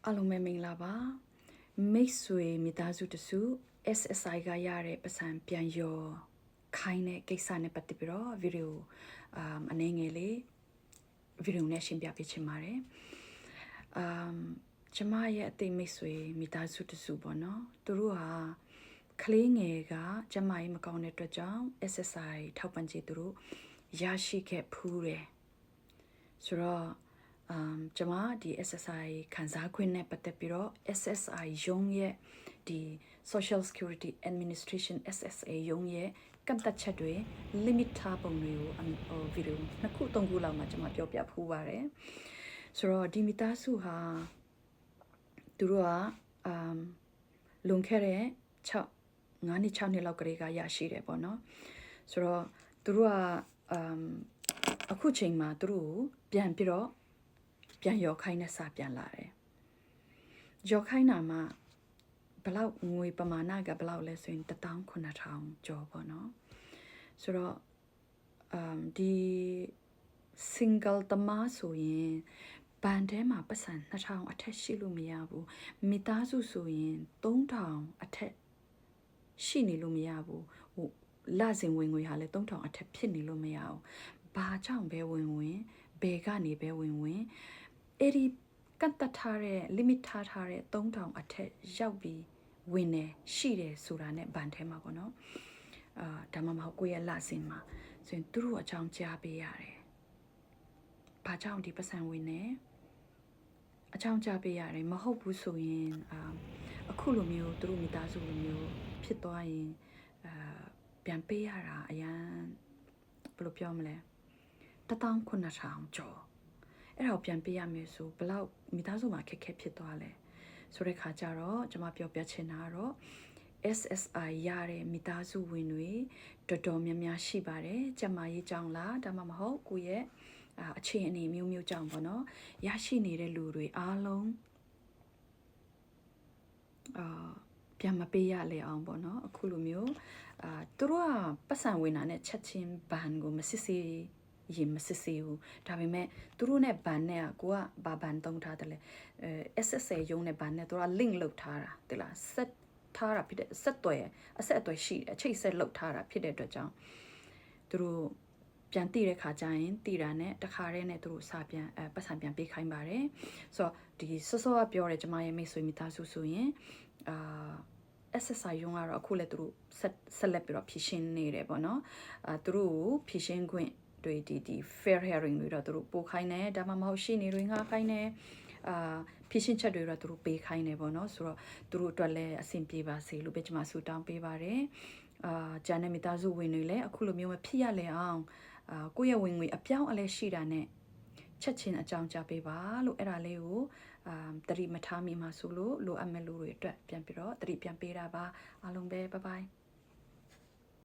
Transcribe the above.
အားလုံးပဲမင်္ဂလာပါမိတ်ဆွေမိသားစုတစု SSI ကရတဲ့ပစံပြန်ရောခိုင်းတဲ့ကိစ္စနဲ့ပတ်သက်ပြီးတော့ဗီဒီယိုအနေငယ်လေးဗီဒီယိုနဲ့ရှင်းပြပေးချင်ပါတယ်ကျမရဲ့အသိမိတ်ဆွေမိသားစုတစုပေါ့နော်သူတို့ဟာကလေးငယ်ကကျမကြီးမကောင်းတဲ့အတွက်ကြောင့် SSI ထောက်ပံ့ကြေးသူတို့ရရှိခဲ့ဖူးတယ်ဆိုတော့ကျမဒီ SSI ခံစားခွင့်နဲ့ပတ်သက်ပြီးတော့ SSI ရုံးရဲ့ဒီ Social Security Administration SSA ရုံးရဲ့ကန့်သတ်ချက်တွေ limit ထားပုံတွေကိုဗီဒီယိုနှစ်ခုသုံးခုလောက်မှကျမပြောပြဖူးပါတယ်ဆိုတော့ဒီမိသားစုဟာသူတို့ကလွန်ခဲ့တဲ့9နှစ်6နှစ်လောက်ကလေးကရရှိတယ်ပေါ့နော်ဆိုတော့သူတို့ကအခုချိန်မှာသူတို့ပြန်ပြီးတော့ပြန်ရောခိုင်းတဲ့စာပြန်လာတယ်ရောခိုင်းတာမှာဘလောက်ငွေပမာဏကဘလောက်လဲဆိုရင်19000ကျော်ပေါ့နော်ဆိုတော့ဒီ single တမဆိုရင်ဘန်ထဲမှာပတ်စံ2000အထက်ရှိလို့မရဘူးမိသားစုဆိုရင်3000အထက်ရှိနေလို့မရဘူးဟိုလစဉ်ဝင်ငွေဟာလည်း3000အထက်ဖြစ်နေလို့မရဘူးဘာကြောင့်ပဲဝင်ဘယ်ကနေပဲဝင်အဲ့ဒီကတ်တထားတဲ့ limit ထားတဲ့3000အထက်ရောက်ပြီးဝင်နေရှိတယ်ဆိုတာနဲ့ဗန်ထဲမှာပေါ့နော်ဒါမှမဟုတ်ကိုယ့်ရဲ့လစဉ်မှာဆိုရင်သူတို့အကြောင်းကြားပေးရတယ်ဘာကြောင့်ဒီပတ်စံဝင်နေအကြောင်းကြားပေးရတယ်မဟုတ်ဘူးဆိုရင်အခုလိုမျိုးသူတို့မိသားစုလိုမျိုးဖြစ်သွားရင်ပြန်ပေးရတာအရန်ဘယ်လိုပြောမလဲ19000ကျော်အဲ့ဒါကိုပြန်ပေးရမယ်ဆိုဘလောက်မိသားစုမှာခက်ခဲဖြစ်သွားလဲဆိုတဲ့ခါကျတော့ကျွန်မပြောပြချင်တာကတော့ SSI ရတဲ့မိသားစုဝင်တွေတော်တော်များများရှိပါတယ်ကျမရေးကြောင်းလားဒါမှမဟုတ်ကိုယ့်ရဲ့အခြေအနေမျိုးကြောင်းပေါ့နော်ရရှိနေတဲ့လူတွေအားလုံးပြန်မပေးရလေအောင်ပေါ့နော်အခုလိုမျိုးသူတို့ကပတ်စံဝင်တာနဲ့ချက်ချင်းဘန်ကိုမစစ်စေးရင်မစစ်စေးဘူးဒါပေမဲ့သူတို့နဲ့ဘန်နဲ့ကိုကဘာဘန်တုံးထားတယ်လဲ SSA ရုံးနဲ့ဘန်နဲ့သူက link လုပ်ထားတာတိလားဆက်ထားတာဖြစ်တဲ့အဆက်အသွယ်ရှိတယ်အချိတ်ဆက်လုပ်ထားတာဖြစ်တဲ့အတွက်ကြောင့်သူတို့ပြန်တည်တဲ့ခါကျရင်တည်တာနဲ့တခါတည်းနဲ့သူတို့စာပြန်ပတ်စံပြန်ပေးခိုင်းပါတယ်ဆိုတော့ဒီစောကပြောတယ်ကျမရဲ့မိတ်ဆွေမိသားစုဆိုရင်SSI ရုံးကတော့အခုလည်းသူတို့ဆက်လက်ပြီးတော့ဖြည့်ရှင်းနေတယ်ပေါ့နော်သူတို့ကိုဖြည့်ရှင်းခွင့်တွေဒီ fair hearing တွေတော့သူတို့ပို့ခိုင်းတယ်ဒါမှမဟုတ်ရှိနေတွေငှားခိုင်းတယ်ဖြည့်ရှင်းချက်တွေတော့သူတို့ပေးခိုင်းတယ်ပေါ့နော်ဆိုတော့သူတို့အတွက်လည်းအဆင်ပြေပါစေလို့ပဲကျွန်မဆုတောင်းပေးပါတယ်ဂျာနဲ့မိသားစုဝင်တွေလည်းအခုလိုမျိုးမဖြစ်ရလေအောင်ကိုယ့်ရဲ့ဝင်ငွေအပြောင်းအလဲရှိတာနဲ့ချက်ချင်းအကြောင်းကြားပေးပါလို့အဲ့ဒါလေးကိုတတိမထားမိမှာဆိုလို့လိုအပ်မဲ့လူတွေအတွက်ပြန်ပြီးတော့တတိပြန်ပေးတာပါအားလုံးပဲဘိုင်ဘိုင်